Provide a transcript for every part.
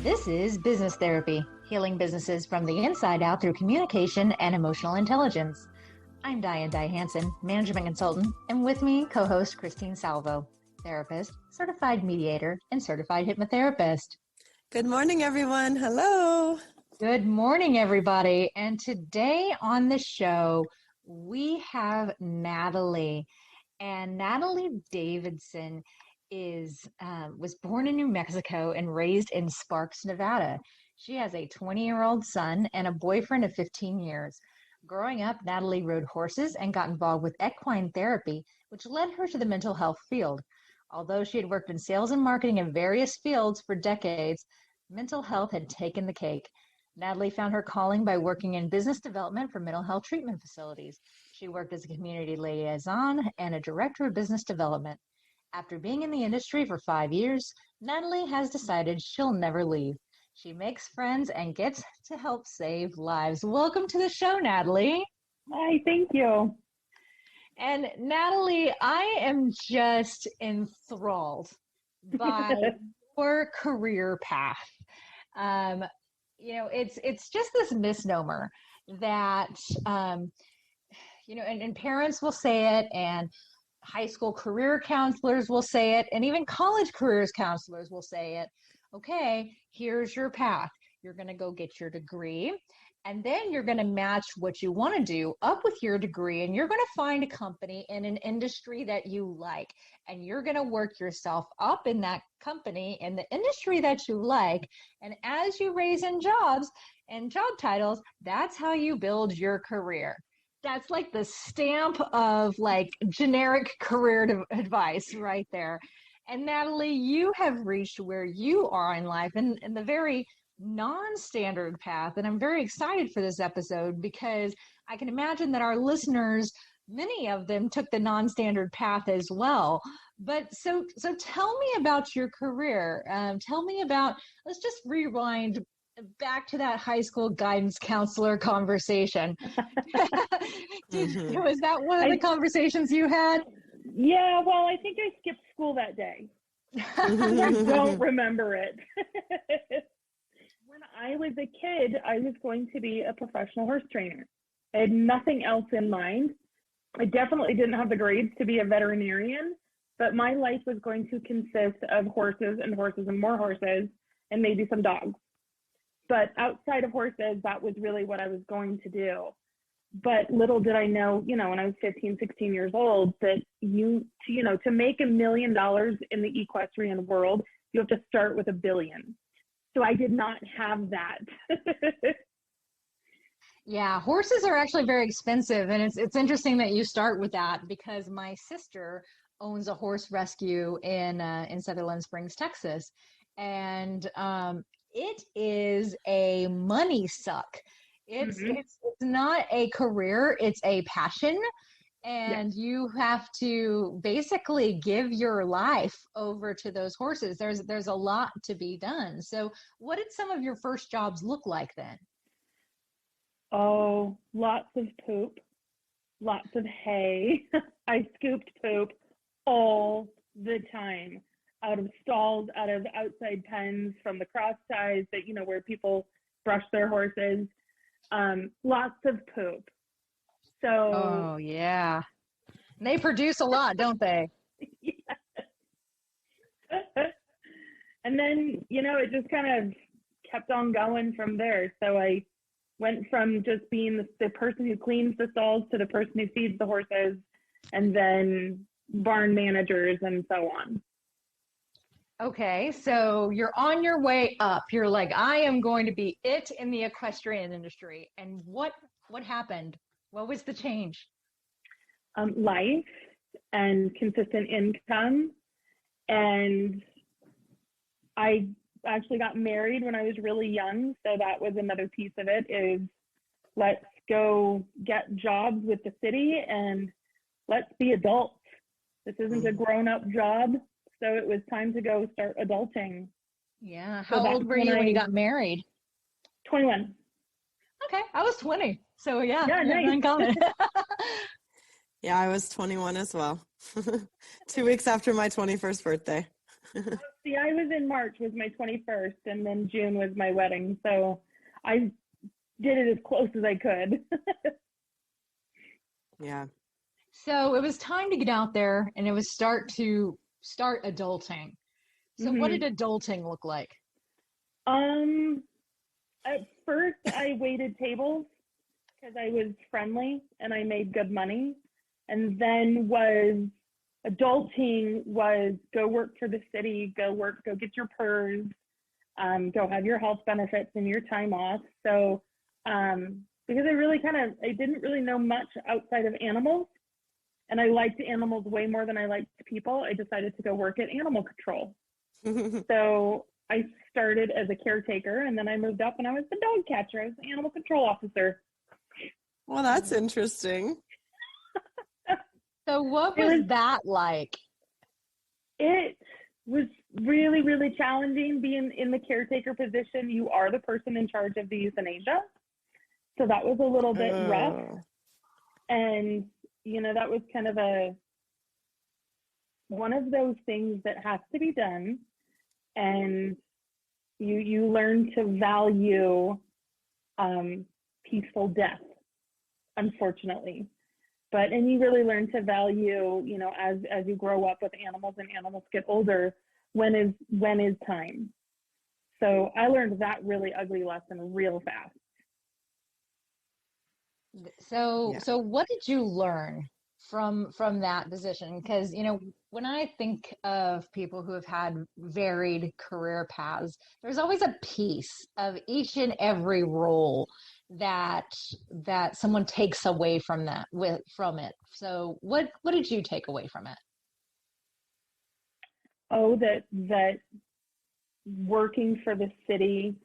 This is Business Therapy, healing businesses from the inside out through communication and emotional intelligence. I'm Diane Hansen, management consultant, and with me, co-host Christine Salvo, therapist, certified mediator, and certified hypnotherapist. Good morning, everyone. Hello. Good morning, everybody. And today on the show, we have Natalie. And Natalie Davidson was born in New Mexico and raised in Sparks, Nevada. She has a 20-year-old son and a boyfriend of 15 years. Growing up, Natalie rode horses and got involved with equine therapy, which led her to the mental health field. Although she had worked in sales and marketing in various fields for decades, mental health had taken the cake. Natalie found her calling by working in business development for mental health treatment facilities. She worked as a community liaison and a director of business development. After being in the industry for 5 years, Natalie has decided she'll never leave. She makes friends and gets to help save lives. Welcome to the show, Natalie. Hi, thank you. And Natalie, I am just enthralled by your career path. It's just this misnomer that, and parents will say it, and high school career counselors will say it, and even college careers counselors will say it. Okay, here's your path. You're going to go get your degree, and then you're going to match what you want to do up with your degree, and you're going to find a company in an industry that you like, and you're going to work yourself up in that company in the industry that you like. And as you raise in jobs and job titles, that's how you build your career. That's like the stamp of like generic career advice right there. And Natalie, you have reached where you are in life in the very non-standard path. And I'm very excited for this episode because I can imagine that our listeners, many of them took the non-standard path as well. But so tell me about your career. Tell me about, let's just rewind back to that high school guidance counselor conversation. Was that one of the conversations you had? Yeah, well, I think I skipped school that day. I don't remember it. When I was a kid, I was going to be a professional horse trainer. I had nothing else in mind. I definitely didn't have the grades to be a veterinarian, but my life was going to consist of horses and horses and more horses and maybe some dogs. But outside of horses, that was really what I was going to do. But little did I know, when I was 15, 16 years old, that to make $1 million in the equestrian world, you have to start with $1 billion. So I did not have that. Yeah, horses are actually very expensive. And it's interesting that you start with that because my sister owns a horse rescue in Sutherland Springs, Texas. And it is a money suck. It's not a career, it's a passion. And you have to basically give your life over to those horses. There's a lot to be done. So what did some of your first jobs look like then? Oh, lots of poop, lots of hay. I scooped poop all the time. Out of stalls, out of outside pens, from the cross ties that, where people brush their horses. Lots of poop. So. Oh, yeah. They produce a lot, don't they? Yes. And then, it just kind of kept on going from there. So I went from just being the person who cleans the stalls to the person who feeds the horses, and then barn managers and so on. Okay, so you're on your way up. You're like, I am going to be it in the equestrian industry. And what happened? What was the change? Life and consistent income. And I actually got married when I was really young. So that was another piece of it, is let's go get jobs with the city and let's be adults. This isn't a grown-up job. So it was time to go start adulting. Yeah. How old were you when you got married? 21. Okay. I was 20. So yeah. Yeah, nice. Uncommon. Yeah, I was 21 as well. 2 weeks after my 21st birthday. See, I was in March was my 21st, and then June was my wedding. So I did it as close as I could. Yeah. So it was time to get out there and it was start adulting. So what did Mhm. adulting look like? At first, I waited tables because I was friendly and I made good money. And then adulting was go work for the city, go get your PERS, go have your health benefits and your time off. So, because I didn't really know much outside of animals, and I liked animals way more than I liked people, I decided to go work at animal control. So I started as a caretaker, and then I moved up and I was the dog catcher. I was the animal control officer. Well, that's interesting. So what was that like? It was really, really challenging being in the caretaker position. You are the person in charge of the euthanasia. So that was a little bit rough. And, that was kind of one of those things that has to be done. And you learn to value peaceful death, unfortunately. And you really learn to value, as you grow up with animals and animals get older, when is time. So I learned that really ugly lesson real fast. So what did you learn from that position? Because, when I think of people who have had varied career paths, there's always a piece of each and every role that someone takes away from it. So what did you take away from it? Oh, that working for the city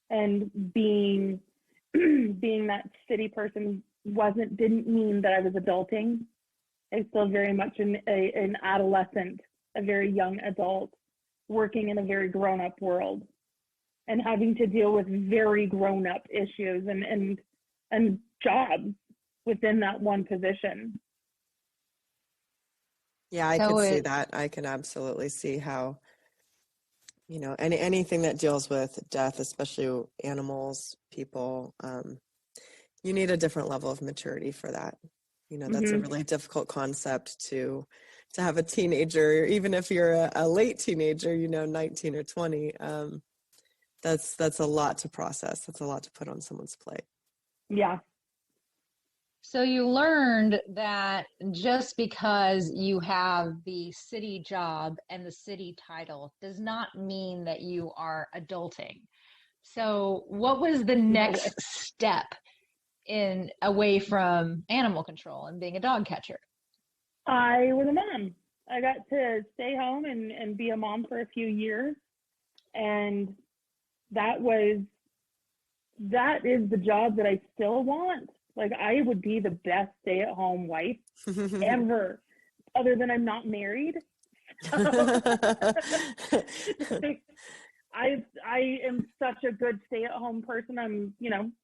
and being that city person didn't mean that I was adulting. I was still very much an adolescent, a very young adult, working in a very grown-up world and having to deal with very grown-up issues and jobs within that one position. Yeah, I could see that. I can absolutely see how, anything that deals with death, especially animals, people, you need a different level of maturity for that. That's a really difficult concept to have a teenager, even if you're a late teenager, 19 or 20. That's a lot to process. That's a lot to put on someone's plate. Yeah. So you learned that just because you have the city job and the city title does not mean that you are adulting. So what was the next step away from animal control and being a dog catcher? I was a mom. I got to stay home and be a mom for a few years. And that is the job that I still want. Like, I would be the best stay-at-home wife ever, other than I'm not married. I am such a good stay-at-home person. I'm,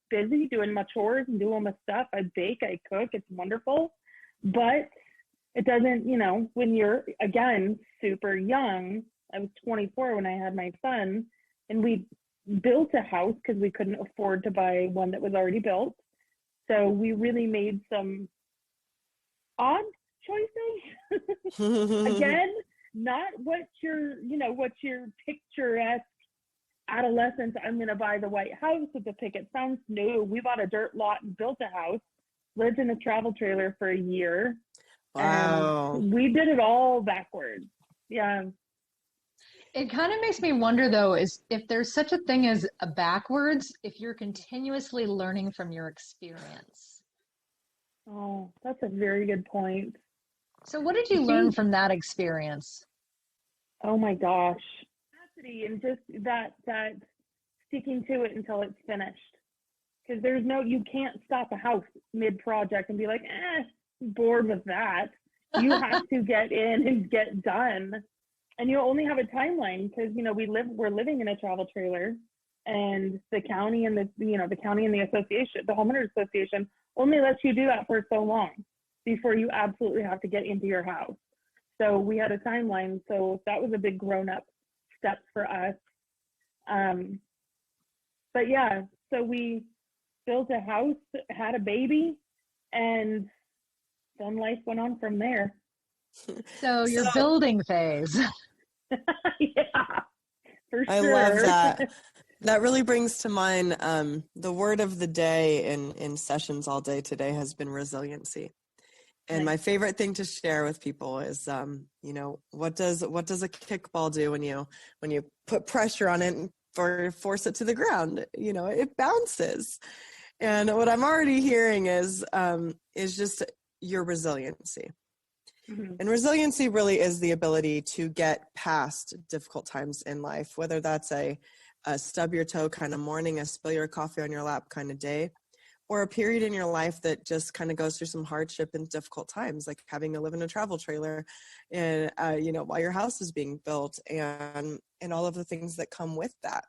busy doing my chores and doing my stuff. I bake, I cook. It's wonderful. But it doesn't, when you're, again, super young. I was 24 when I had my son, and we built a house because we couldn't afford to buy one that was already built. So we really made some odd choices. Again, not what your picturesque adolescence, I'm going to buy the white house with the picket fence. No, we bought a dirt lot and built a house, lived in a travel trailer for a year. Wow. We did it all backwards. Yeah. It kind of makes me wonder, though, is if there's such a thing as a backwards, if you're continuously learning from your experience. Oh, that's a very good point. So what did you learn from that experience? Oh my gosh. Capacity and just that sticking to it until it's finished. Because you can't stop a house mid-project and be like, bored with that. You have to get in and get done. And you only have a timeline because, we're living in a travel trailer, and the county and the association, the homeowners association, only lets you do that for so long before you absolutely have to get into your house. So we had a timeline. So that was a big grown-up step for us. But yeah, so we built a house, had a baby, and then life went on from there. So your building phase. Yeah, for I sure. love that. That really brings to mind the word of the day in sessions all day today has been resiliency. And Nice. my favorite thing to share with people is, what does a kickball do when you put pressure on it and force it to the ground? It bounces. And what I'm already hearing is just your resiliency. Mm-hmm. And resiliency really is the ability to get past difficult times in life, whether that's a stub your toe kind of morning, a spill your coffee on your lap kind of day, or a period in your life that just kind of goes through some hardship and difficult times, like having to live in a travel trailer and, while your house is being built and all of the things that come with that.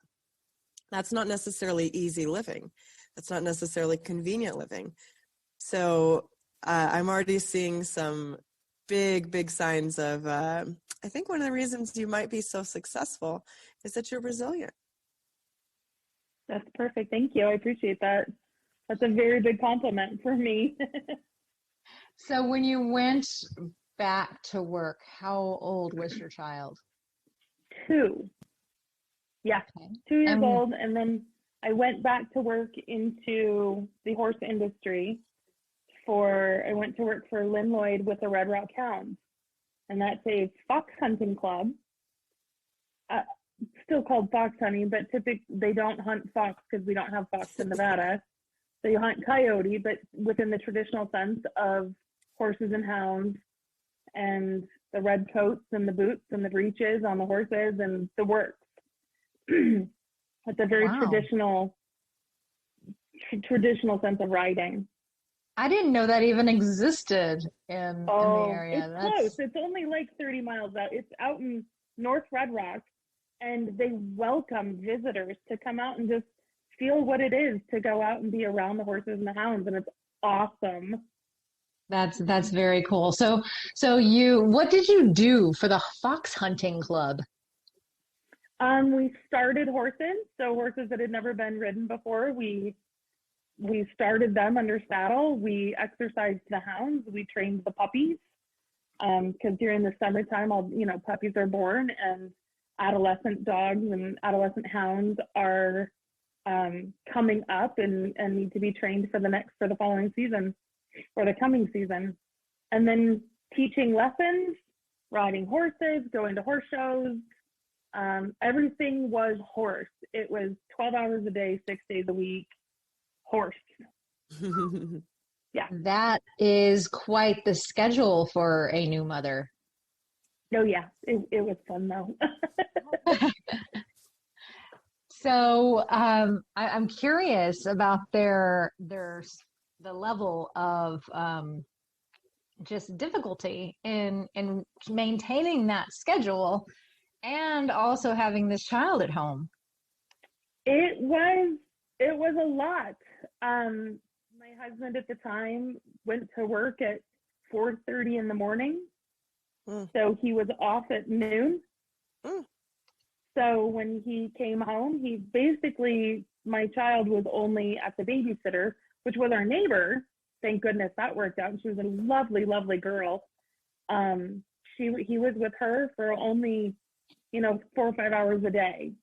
That's not necessarily easy living. That's not necessarily convenient living. So I'm already seeing some big signs of, I think one of the reasons you might be so successful is that you're resilient. That's perfect. Thank you. I appreciate that. That's a very big compliment for me. So when you went back to work, how old was your child? 2. Yeah, Okay. 2 years And old. And then I went back to work into the horse industry I went to work for Lynn Lloyd with the Red Rock Hounds. And that's a fox hunting club. Still called fox hunting, but typically they don't hunt fox because we don't have fox in Nevada. So you hunt coyote, but within the traditional sense of horses and hounds and the red coats and the boots and the breeches on the horses and the works. It's a very wow. traditional sense of riding. I didn't know that even existed in the area. It's close. It's only like 30 miles out. It's out in North Red Rock, and they welcome visitors to come out and just feel what it is to go out and be around the horses and the hounds, and it's awesome. That's very cool. So what did you do for the fox hunting club? We started horses, so horses that had never been ridden before. We started them under saddle. We exercised the hounds. We trained the puppies, because during the summertime, puppies are born, and adolescent dogs and adolescent hounds are coming up and need to be trained for the following season or the coming season. And then teaching lessons, riding horses, going to horse shows. Everything was horse. It was 12 hours a day, 6 days a week, horse. Yeah. That is quite the schedule for a new mother. Oh yeah, it was fun though. So I'm curious about the level of just difficulty in maintaining that schedule and also having this child at home. It was a lot. My husband at the time went to work at 4:30 in the morning. So he was off at noon. So when he came home, my child was only at the babysitter, which was our neighbor. Thank goodness that worked out. She was a lovely, lovely girl. He was with her for only, 4 or 5 hours a day.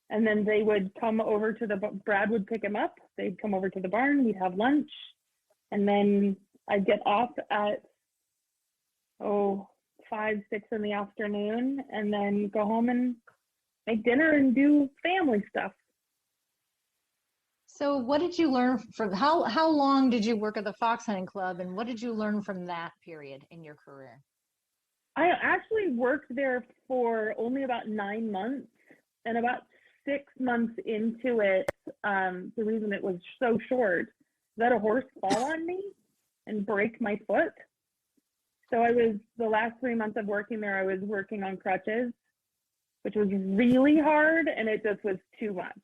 And then they would come over Brad would pick him up. They'd come over to the barn. We'd have lunch. And then I'd get off at, 5, 6 in the afternoon, and then go home and make dinner and do family stuff. So what did you learn from how long did you work at the fox hunting club, and what did you learn from that period in your career? I actually worked there for only about 9 months, and about 6 months into it, the reason it was so short, that a horse fall on me and break my foot. So the last 3 months of working there, I was working on crutches, which was really hard, and it just was too much.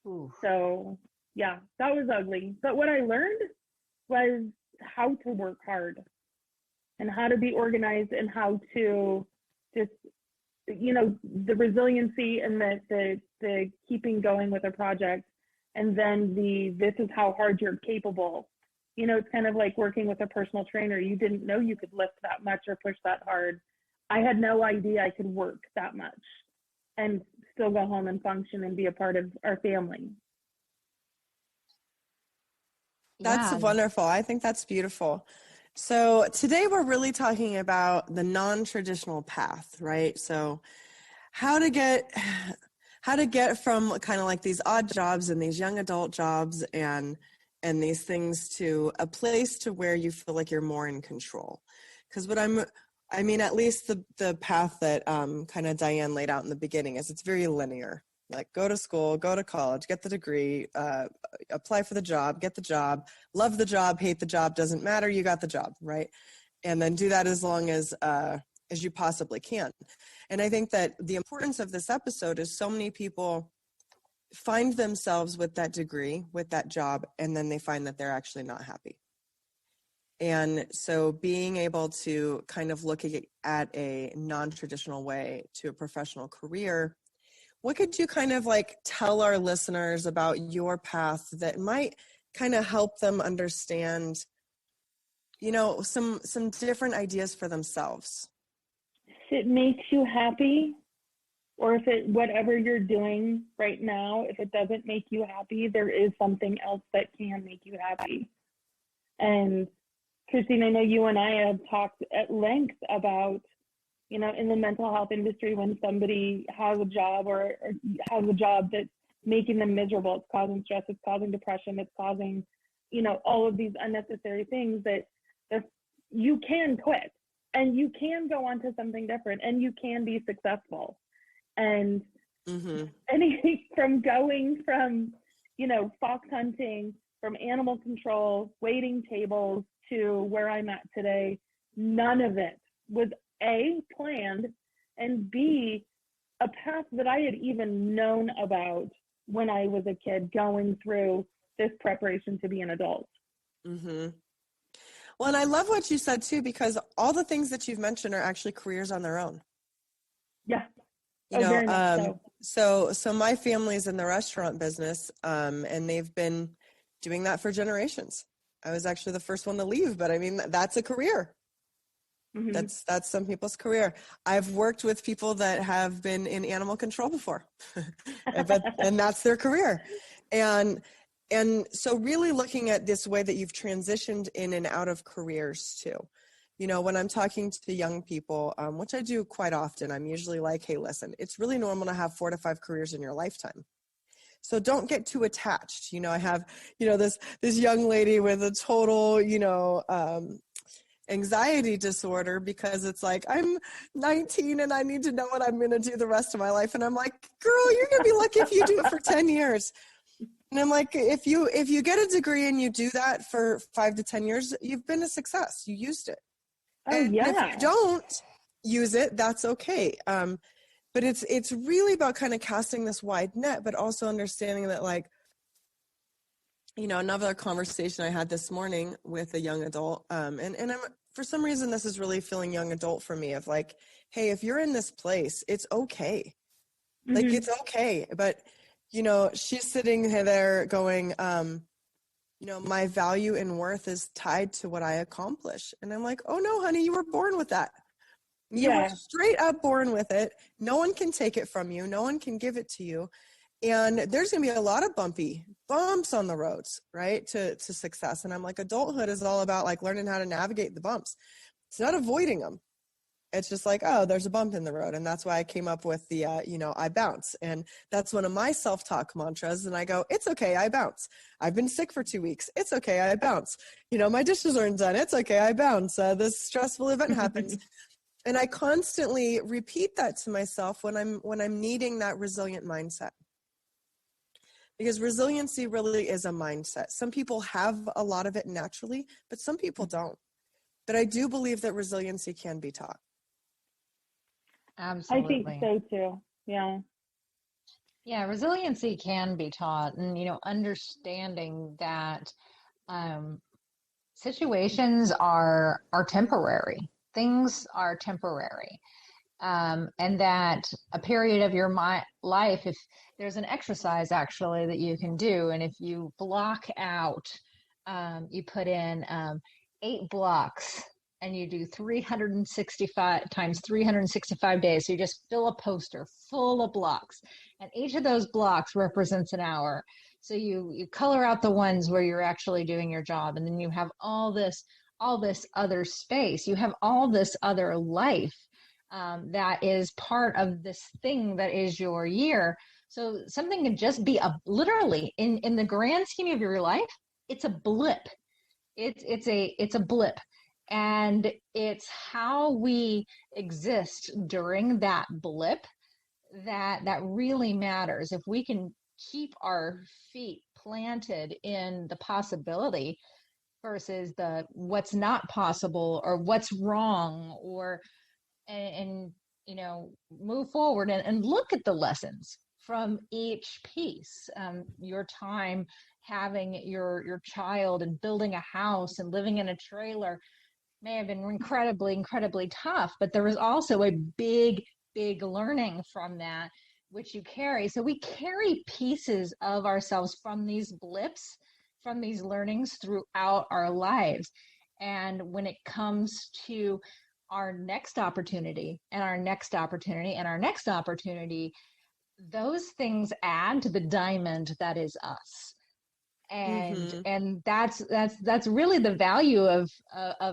Ooh. So yeah, that was ugly. But what I learned was how to work hard. and how to be organized and how to just, the resiliency and the keeping going with a project, and then this is how hard you're capable. It's kind of like working with a personal trainer. You didn't know you could lift that much or push that hard. I had no idea I could work that much and still go home and function and be a part of our family. That's Yeah. wonderful. I think that's beautiful. So today we're really talking about the non-traditional path, right? So how to get from kind of like these odd jobs and these young adult jobs and these things to a place to where you feel like you're more in control. Because at least the path that kind of Diane laid out in the beginning is it's very linear. Like go to school, go to college, get the degree, apply for the job, get the job, love the job, hate the job, doesn't matter, you got the job, right? And then do that as long as you possibly can. And I think that the importance of this episode is so many people find themselves with that degree, with that job, and then they find that they're actually not happy. And so being able to kind of look at a non-traditional way to a professional career, what could you kind of like tell our listeners about your path that might kind of help them understand, some different ideas for themselves? If it makes you happy, or if whatever you're doing right now, if it doesn't make you happy, there is something else that can make you happy. And Christine, I know you and I have talked at length about, in the mental health industry, when somebody has a job or has a job that's making them miserable, it's causing stress, it's causing depression, it's causing, all of these unnecessary things that you can quit and you can go on to something different and you can be successful. And anything from going from, fox hunting, from animal control, waiting tables to where I'm at today, none of it was A, planned, and B, a path that I had even known about when I was a kid going through this preparation to be an adult. Mm-hmm. Well, and I love what you said too, because all the things that you've mentioned are actually careers on their own. Yeah. Very much so. So my family's in the restaurant business, and they've been doing that for generations. I was actually the first one to leave, but I mean, that's a career. Mm-hmm. That's some people's career. I've worked with people that have been in animal control before, and that's their career. And so really looking at this way that you've transitioned in and out of careers too. When I'm talking to young people, which I do quite often, I'm usually like, hey, listen, it's really normal to have 4 to 5 careers in your lifetime. So don't get too attached. I have, this young lady with a total, anxiety disorder, because it's like, I'm 19 and I need to know what I'm going to do the rest of my life. And I'm like, girl, you're going to be lucky if you do it for 10 years. And I'm like, if you get a degree and you do that for 5 to 10 years, you've been a success. You used it. And if you don't use it, that's okay. But it's really about kind of casting this wide net, but also understanding that, like, another conversation I had this morning with a young adult, and I'm, for some reason, this is really feeling young adult for me, of like, hey, if you're in this place, it's okay. Mm-hmm. Like, it's okay. But, she's sitting there going, my value and worth is tied to what I accomplish. And I'm like, oh no, honey, you were born with that. You were straight up born with it. No one can take it from you. No one can give it to you. And there's going to be a lot of bumps on the roads, right, to success. And I'm like, adulthood is all about like learning how to navigate the bumps. It's not avoiding them. It's just like, oh, there's a bump in the road. And that's why I came up with the, I bounce. And that's one of my self-talk mantras. And I go, it's okay, I bounce. I've been sick for 2 weeks. It's okay, I bounce. My dishes aren't done. It's okay, I bounce. This stressful event happens. And I constantly repeat that to myself when I'm needing that resilient mindset. Because resiliency really is a mindset. Some people have a lot of it naturally, but some people don't. But I do believe that resiliency can be taught. Absolutely. I think so too. Yeah. Yeah, resiliency can be taught, and understanding that Situations are temporary. Things are temporary. And that a period of your life, if there's an exercise actually that you can do, and if you block out, you put in 8 blocks and you do 365 times 365 days. So you just fill a poster full of blocks, and each of those blocks represents an hour. So you color out the ones where you're actually doing your job, and then you have all this other space. You have all this other life that is part of this thing that is your year. So something can just be literally in the grand scheme of your life, it's a blip. It's a blip. And it's how we exist during that blip that really matters. If we can keep our feet planted in the possibility versus the what's not possible or what's wrong, or and move forward and look at the lessons from each piece. Your time having your child and building a house and living in a trailer may have been incredibly tough, but there was also a big learning from that, which you carry. So we carry pieces of ourselves from these blips, from these learnings throughout our lives. And when it comes to our next opportunity and our next opportunity and our next opportunity, those things add to the diamond that is us. And that's really the value of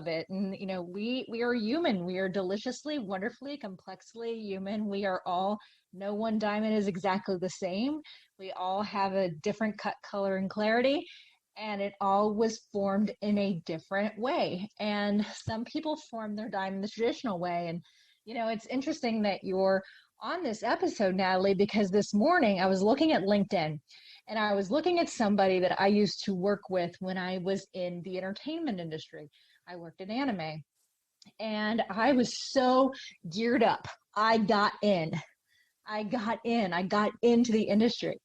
it. And we are human. We are deliciously, wonderfully, complexly human. We are all, no one diamond is exactly the same. We all have a different cut, color, and clarity, and it all was formed in a different way. And some people form their diamond the traditional way. And it's interesting that you're on this episode, Natalie, because this morning I was looking at LinkedIn. And I was looking at somebody that I used to work with when I was in the entertainment industry. I worked in anime, and I was so geared up. I got into the industry,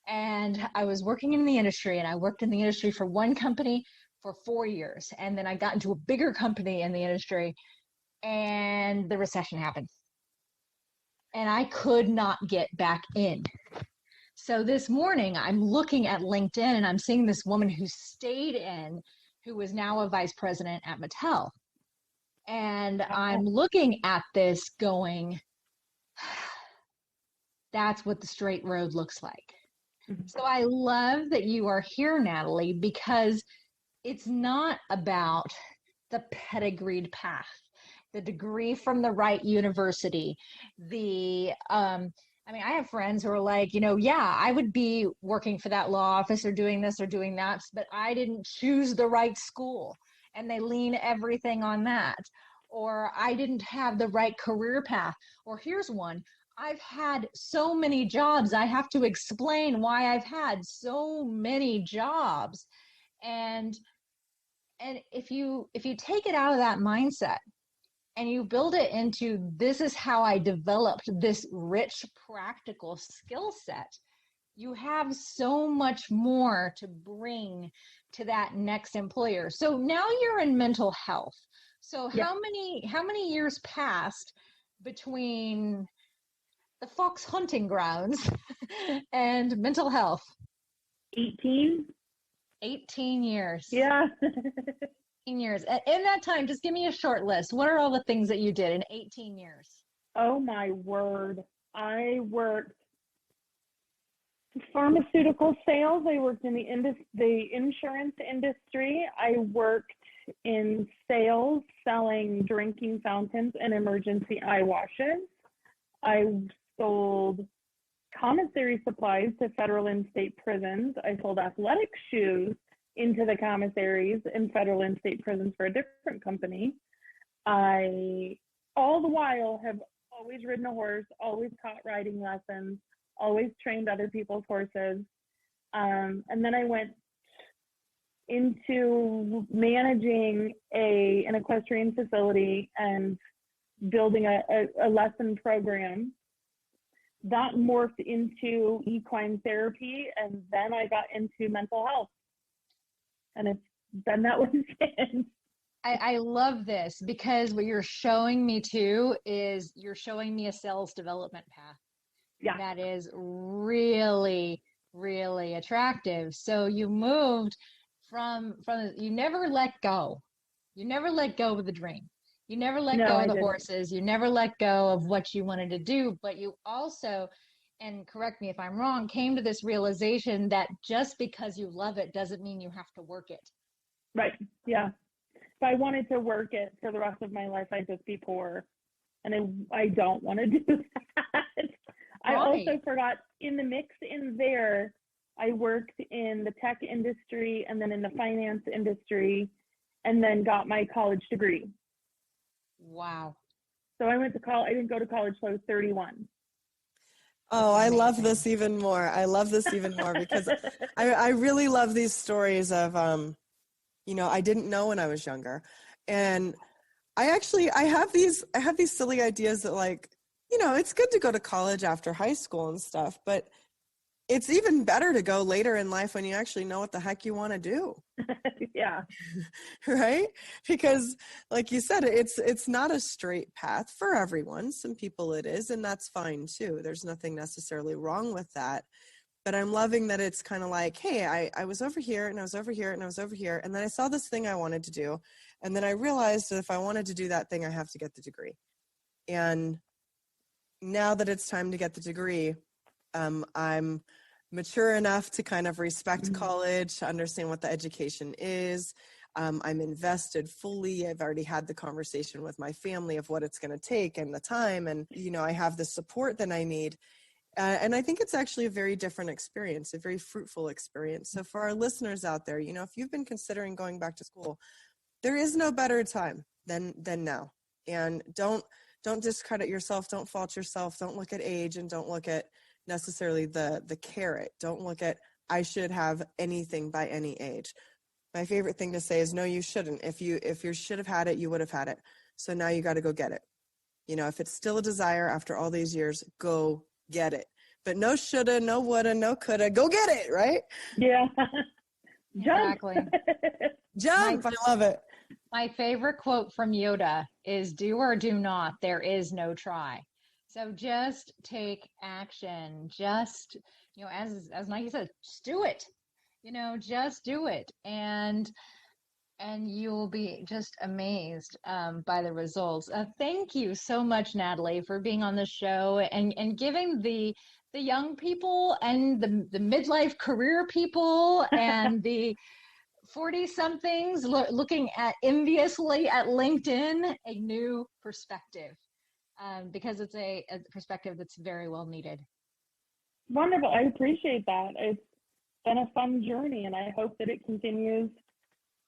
and I was working in the industry, and I worked in the industry for one company for 4 years. And then I got into a bigger company in the industry, and the recession happened. And I could not get back in. So this morning, I'm looking at LinkedIn and I'm seeing this woman who stayed in, who is now a vice president at Mattel. And I'm looking at this going, that's what the straight road looks like. So I love that you are here, Natalie, because it's not about the pedigreed path, the degree from the right university, I have friends who are like, yeah, I would be working for that law office or doing this or doing that, but I didn't choose the right school. And they lean everything on that. Or I didn't have the right career path. Or here's one, I've had so many jobs. I have to explain why I've had so many jobs. And if you take it out of that mindset, and you build it into, this is how I developed this rich, practical skill set, you have so much more to bring to that next employer. So now you're in mental health. So how many years passed between the fox hunting grounds and mental health? 18 years. Yeah. 18 years. In that time, just give me a short list. What are all the things that you did in 18 years? Oh my word. I worked pharmaceutical sales. I worked in the insurance industry. I worked in sales, selling drinking fountains and emergency eye washes. I sold commissary supplies to federal and state prisons. I sold athletic shoes into the commissaries in federal and state prisons for a different company. I, all the while, have always ridden a horse, always taught riding lessons, always trained other people's horses. And then I went into managing an equestrian facility and building a lesson program. That morphed into equine therapy, and then I got into mental health. And it's done that one since. I love this because what you're showing me too is you're showing me a sales development path. Yeah. That is really, really attractive. So you moved from you never let go. You never let go of the dream. You never let No, go I of the didn't. horses. You never let go of what you wanted to do, but you also, and correct me if I'm wrong, came to this realization that just because you love it doesn't mean you have to work it. Right. Yeah. If I wanted to work it for the rest of my life, I'd just be poor. And I don't want to do that. I also forgot in the mix in there, I worked in the tech industry and then in the finance industry and then got my college degree. Wow. So I went to college. I didn't go to college till I was 31. Oh, I love this even more. I love this even more because I really love these stories of, I didn't know when I was younger. And I have these silly ideas that like, it's good to go to college after high school and stuff, but it's even better to go later in life when you actually know what the heck you want to do. Yeah. Right? Because like you said, it's not a straight path for everyone. Some people it is, and that's fine too. There's nothing necessarily wrong with that. But I'm loving that it's kind of like, hey, I was over here and I was over here and I was over here. And then I saw this thing I wanted to do. And then I realized that if I wanted to do that thing, I have to get the degree. And now that it's time to get the degree, I'm mature enough to kind of respect college, to understand what the education is. I'm invested fully. I've already had the conversation with my family of what it's going to take and the time. And, I have the support that I need. And I think it's actually a very different experience, a very fruitful experience. So for our listeners out there, if you've been considering going back to school, there is no better time than now. And don't discredit yourself. Don't fault yourself. Don't look at age and don't look at necessarily the carrot. Don't look at, I should have anything by any age. My favorite thing to say is, no, you shouldn't. If you should have had it, you would have had it. So now you got to go get it. If it's still a desire after all these years, go get it. But no shoulda, no woulda, no coulda. Go get it, right? Yeah. Exactly. Jump. I love it. My favorite quote from Yoda is, do or do not, there is no try. So just take action. Just, as Nike said, just do it. Just do it. And you'll be just amazed by the results. Thank you so much, Natalie, for being on the show and giving the young people and the midlife career people and the 40-somethings looking at enviously at LinkedIn a new perspective, because it's a perspective that's very well needed. Wonderful. I appreciate that. It's been a fun journey, and I hope that it continues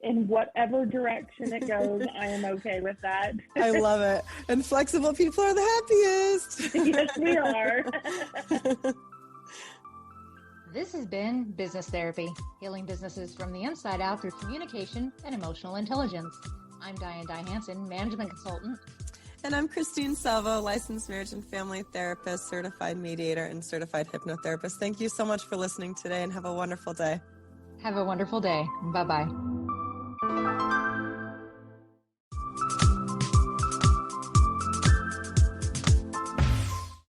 in whatever direction it goes. I am okay with that. I love it. And flexible people are the happiest. Yes, we are. This has been Business Therapy, healing businesses from the inside out through communication and emotional intelligence. I'm Diane Hansen, management consultant. And I'm Christine Salvo, licensed marriage and family therapist, certified mediator, and certified hypnotherapist. Thank you so much for listening today and have a wonderful day. Have a wonderful day. Bye-bye.